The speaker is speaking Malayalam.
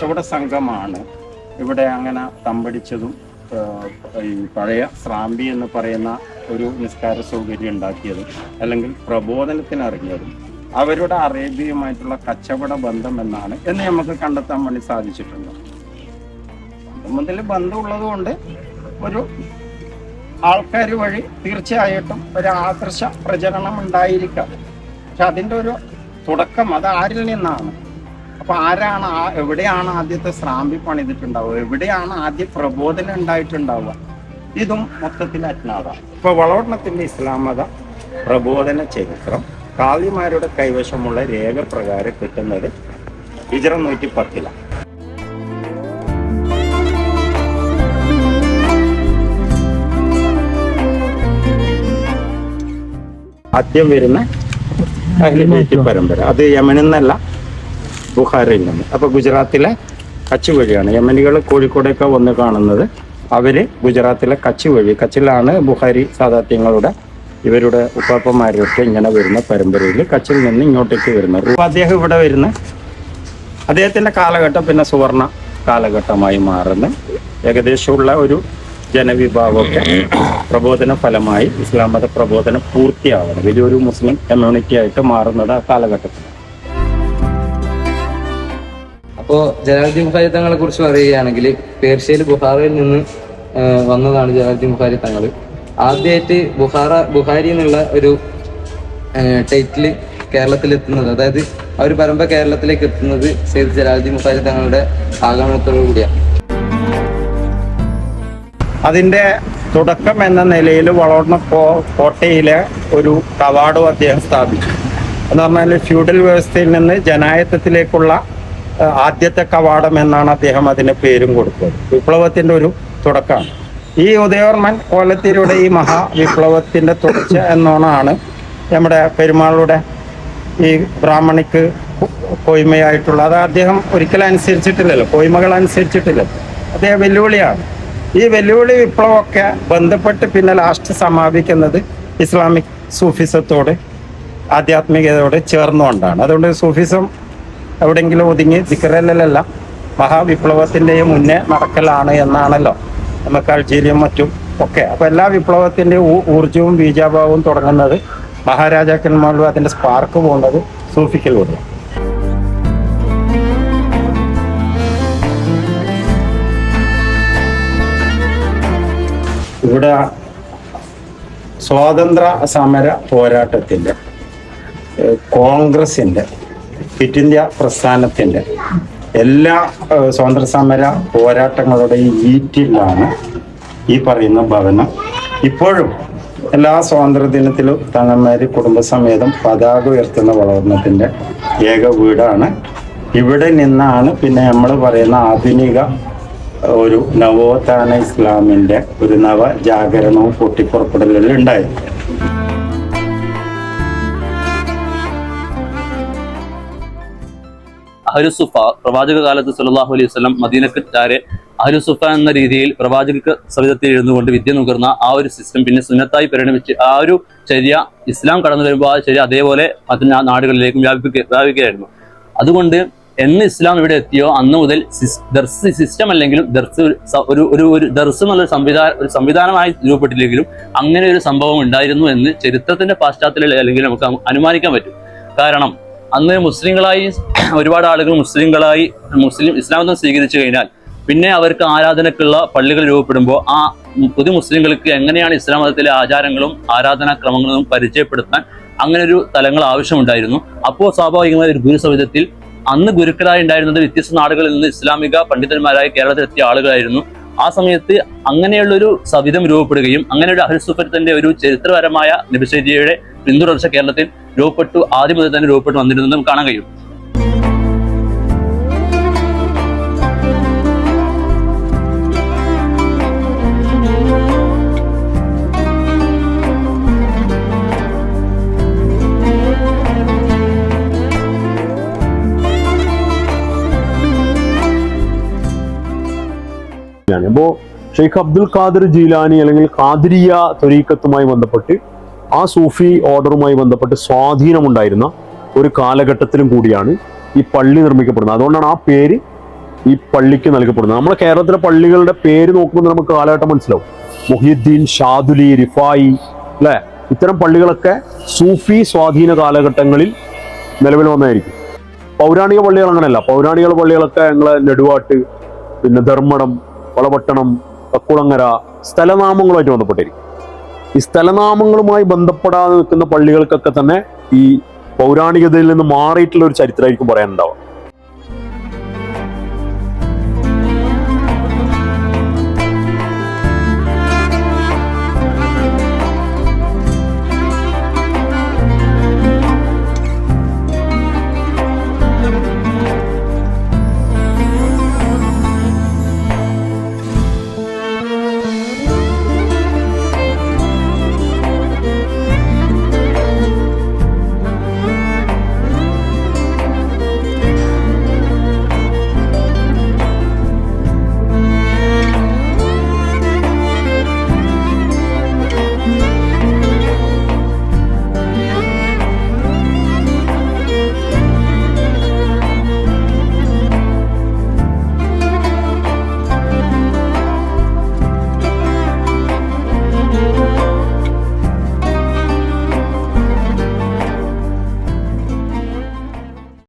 കച്ചവട സംഘമാണ് ഇവിടെ അങ്ങനെ തമ്പടിച്ചതും ഈ പഴയ സ്രാമ്പി എന്ന് പറയുന്ന ഒരു നിസ്കാര സൗകര്യം ഉണ്ടാക്കിയതും അല്ലെങ്കിൽ പ്രബോധനത്തിന് ഇറങ്ങിയതും അവരുടെ അറേബ്യയുമായിട്ടുള്ള കച്ചവട ബന്ധം എന്ന് നമുക്ക് കണ്ടെത്താൻ വേണ്ടി സാധിച്ചിട്ടുണ്ട്. മുതൽ ബന്ധമുള്ളത് കൊണ്ട് ഒരു ആൾക്കാർ വഴി തീർച്ചയായിട്ടും ഒരു ആദർശ പ്രചരണം ഉണ്ടായിരിക്കാം. പക്ഷെ അതിൻ്റെ ഒരു തുടക്കം അത് ആരിൽ നിന്നാണ്? അപ്പൊ ആരാണ് എവിടെയാണ് ആദ്യത്തെ സ്രാമ്പി പണിതിട്ടുണ്ടാവുക? എവിടെയാണ് ആദ്യ പ്രബോധനം ഉണ്ടായിട്ടുണ്ടാവുക? ഇതും മൊത്തത്തിൽ അജ്ഞാതമാണ്. ഇപ്പൊ വളവട്ടണത്തിന്റെ ഇസ്ലാം മത പ്രബോധന ചരിത്രം കാളിമാരുടെ കൈവശമുള്ള രേഖ പ്രകാരം കിട്ടുന്നത് ഹിജ്റ 110 ആദ്യം വരുന്ന അഹ്ലുബൈത്ത് പരമ്പര. അത് യമനിൽ നിന്നല്ല, ബുഖാരിയിൽ നിന്ന്. അപ്പൊ ഗുജറാത്തിലെ കച്ച് വഴിയാണ് യമനികൾ കോഴിക്കോടൊക്കെ വന്ന് കാണുന്നത്. അവര് ഗുജറാത്തിലെ കച്ച് വഴി, കച്ചിലാണ് ബുഖാരി സാദാത്യങ്ങളുടെ ഇവരുടെ ഉപ്പാപ്പന്മാരൊക്കെ ഇങ്ങനെ വരുന്ന പരമ്പരയിൽ കച്ചിൽ നിന്ന് ഇങ്ങോട്ടേക്ക് വരുന്നത്. അപ്പൊ അദ്ദേഹം ഇവിടെ വരുന്ന അദ്ദേഹത്തിന്റെ കാലഘട്ടം പിന്നെ സുവർണ കാലഘട്ടമായി മാറുന്ന ഏകദേശമുള്ള ഒരു ജനവിഭാഗമൊക്കെ പ്രബോധന ഫലമായി ഇസ്ലാം മത പ്രബോധനം പൂർത്തിയാവണം. വലിയൊരു മുസ്ലിം കമ്മ്യൂണിറ്റി ആയിട്ട് മാറുന്നത് ആ കാലഘട്ടത്തിൽ. അപ്പോൾ ജലാലുദ്ദീൻ ബുഖാരി തങ്ങളെ കുറിച്ച് പറയുകയാണെങ്കിൽ പേർഷ്യയിൽ ബുഖാറയിൽ നിന്ന് വന്നതാണ് ജലാലുദ്ദീൻ ബുഖാരി തങ്ങൾ. ആദ്യമായിട്ട് ബുഖാരി എന്നുള്ള ഒരു ടൈറ്റില് കേരളത്തിൽ എത്തുന്നത്, അതായത് ആ ഒരു പരമ്പര കേരളത്തിലേക്ക് എത്തുന്നത് സെയ്ദ് ജലാലുദ്ദീൻ ബുഖാരി തങ്ങളുടെ ആഗമനത്തോടു കൂടിയാണ്. അതിന്റെ തുടക്കം എന്ന നിലയിൽ വളർന്ന കോട്ടയിലെ ഒരു കവാടം അദ്ദേഹം സ്ഥാപിച്ചു. എന്ന് പറഞ്ഞാൽ ഫ്യൂഡൽ വ്യവസ്ഥയിൽ നിന്ന് ജനായത്തത്തിലേക്കുള്ള ആദ്യത്തെ കവാടം എന്നാണ് അദ്ദേഹം അതിന് പേരും കൊടുത്തത്. വിപ്ലവത്തിന്റെ ഒരു തുടക്കമാണ്. ഈ ഉദയവർമ്മൻ കോലത്തിലൂടെ ഈ മഹാവിപ്ലവത്തിന്റെ തുടർച്ച എന്നോണാണ് നമ്മുടെ പെരുമാളുടെ ഈ ബ്രാഹ്മണിക്ക് കോയ്മയായിട്ടുള്ള അത് അദ്ദേഹം ഒരിക്കലും അനുസരിച്ചിട്ടില്ലല്ലോ, കോയ്മകൾ അനുസരിച്ചിട്ടില്ലല്ലോ. അദ്ദേഹം വെല്ലുവിളിയാണ്. ഈ വെല്ലുവിളി വിപ്ലവമൊക്കെ ബന്ധപ്പെട്ട് പിന്നെ ലാസ്റ്റ് സമാപിക്കുന്നത് ഇസ്ലാമിക് സൂഫിസത്തോട് ആധ്യാത്മികതയോട് ചേർന്നുകൊണ്ടാണ്. അതുകൊണ്ട് സൂഫിസം എവിടെയെങ്കിലും ഒതുങ്ങി ദിക്റലല്ല മഹാവിപ്ലവത്തിൻ്റെയും മുന്നേ നടക്കലാണ് എന്നാണല്ലോ നമുക്ക് അൾജീരിയയും മറ്റും ഒക്കെ. അപ്പൊ എല്ലാ വിപ്ലവത്തിൻ്റെയും ഊർജവും ബീജാഭാവവും തുടങ്ങുന്നത് മഹാരാജാക്കന്മാരിലും അതിന്റെ സ്പാർക്ക് പോകുന്നത് സൂഫിക്കലൂടെ. ഇവിടെ സ്വാതന്ത്ര്യ സമര പോരാട്ടത്തിന്റെ, കോൺഗ്രസിന്റെ, ക്വിറ്റ് ഇന്ത്യ പ്രസ്ഥാനത്തിന്റെ എല്ലാ സ്വാതന്ത്ര്യ സമര പോരാട്ടങ്ങളുടെയും ഈറ്റിലാണ് ഈ പറയുന്ന ഭവനം. ഇപ്പോഴും എല്ലാ സ്വാതന്ത്ര്യ ദിനത്തിലും തങ്ങന്മാര് കുടുംബസമേതം പതാക ഉയർത്തുന്ന വളർന്നത്തിന്റെ ഏക വീടാണ്. ഇവിടെ നിന്നാണ് പിന്നെ നമ്മൾ പറയുന്ന ആധുനിക ഒരു നവോത്ഥാന ഇസ്ലാമിന്റെ ഒരു നവജാഗരണവും പൊട്ടിപ്പുറപ്പെടലും ഉണ്ടായത്. അഹ്ലുസുഫ പ്രവാചക കാലത്ത് സല്ലല്ലാഹു അലൈഹി വസല്ലം മദീനക്ക് ചാരെ അഹ്ലുസുഫ എന്ന രീതിയിൽ പ്രവാചക സവിധത്തിൽ എഴുന്നുകൊണ്ട് വിദ്യ നുകർന്ന ആ ഒരു സിസ്റ്റം പിന്നെ സുന്നത്തായി പരിണമിച്ച് ആ ഒരു ചര്യ ഇസ്ലാം കടന്നു വരുമ്പോൾ ആ ചര്യ അതേപോലെ മറ്റു നാടുകളിലേക്കും വ്യാപിക്കുകയായിരുന്നു. അതുകൊണ്ട് എന്ന് ഇസ്ലാം ഇവിടെ എത്തിയോ അന്ന് മുതൽ ദർസ് സിസ്റ്റം അല്ലെങ്കിലും ദർസ് ഒരു ദർസ് എന്നുള്ള സംവിധാനമായി രൂപപ്പെട്ടില്ലെങ്കിലും അങ്ങനെ ഒരു സംഭവം ഉണ്ടായിരുന്നു എന്ന് ചരിത്രത്തിന്റെ പാശ്ചാത്തലത്തിൽ അല്ലെങ്കിൽ നമുക്ക് അനുമാനിക്കാൻ പറ്റും. കാരണം അന്ന് മുസ്ലിങ്ങളായി ഒരുപാട് ആളുകൾ മുസ്ലിം ഇസ്ലാം മതം സ്വീകരിച്ചു കഴിഞ്ഞാൽ പിന്നെ അവർക്ക് ആരാധനക്കുള്ള പള്ളികൾ രൂപപ്പെടുമ്പോൾ ആ പുതിയ മുസ്ലിങ്ങൾക്ക് എങ്ങനെയാണ് ഇസ്ലാം മതത്തിലെ ആചാരങ്ങളും ആരാധനാക്രമങ്ങളും പരിചയപ്പെടുത്താൻ അങ്ങനെ ഒരു തലങ്ങൾ ആവശ്യമുണ്ടായിരുന്നു. അപ്പോൾ സ്വാഭാവികമായ ഒരു ഗുരുസവിധത്തിൽ അന്ന് ഗുരുക്കളായി ഉണ്ടായിരുന്നത് വ്യത്യസ്ത നാടുകളിൽ നിന്ന് ഇസ്ലാമിക പണ്ഡിതന്മാരായി കേരളത്തിലെത്തിയ ആളുകളായിരുന്നു. ആ സമയത്ത് അങ്ങനെയുള്ളൊരു സവിധം രൂപപ്പെടുകയും അങ്ങനെ ഒരു അഹ്ലുസുഫത്തിന്റെ ഒരു ചരിത്രപരമായ നബിശരീയുടെ പിന്തുടർച്ച കേരളത്തിൽ രൂപപ്പെട്ടു ആദ്യം മുതൽ തന്നെ രൂപപ്പെട്ടു വന്നിരുന്നത് നമുക്ക് കാണാൻ കഴിയും. അപ്പോ ഷെയ്ഖ് അബ്ദുൽ ഖാദിർ ജീലാനി അല്ലെങ്കിൽ ഖാദിരിയ ത്വരീഖത്തുമായി ബന്ധപ്പെട്ട് ആ സൂഫി ഓർഡറുമായി ബന്ധപ്പെട്ട് സ്വാധീനമുണ്ടായിരുന്ന ഒരു കാലഘട്ടത്തിലും കൂടിയാണ് ഈ പള്ളി നിർമ്മിക്കപ്പെടുന്നത്. അതുകൊണ്ടാണ് ആ പേര് ഈ പള്ളിക്ക് നൽകപ്പെടുന്നത്. നമ്മുടെ കേരളത്തിലെ പള്ളികളുടെ പേര് നോക്കുമ്പോൾ നമുക്ക് കാലഘട്ടം മനസ്സിലാവും. മുഹിയുദ്ദീൻ, ഷാദുലി, റിഫായി, അല്ലെ, ഇത്തരം പള്ളികളൊക്കെ സൂഫി സ്വാധീന കാലഘട്ടങ്ങളിൽ നിലവിൽ വന്നായിരിക്കും. പൗരാണിക പള്ളികൾ അങ്ങനെയല്ല. പൗരാണിക പള്ളികളൊക്കെ ഞങ്ങളെ നെടുവാട്ട്, പിന്നെ ധർമ്മടം, വളപട്ടണം, കക്കുളങ്ങര സ്ഥലനാമങ്ങളുമായിട്ട് ബന്ധപ്പെട്ടിരിക്കും. ഈ സ്ഥലനാമങ്ങളുമായി ബന്ധപ്പെടാതെ നിൽക്കുന്ന പള്ളികൾക്കൊക്കെ തന്നെ ഈ പൗരാണികതയിൽ നിന്ന് മാറിയിട്ടുള്ള ഒരു ചരിത്രമായിരിക്കും പറയാനുണ്ടാവുക.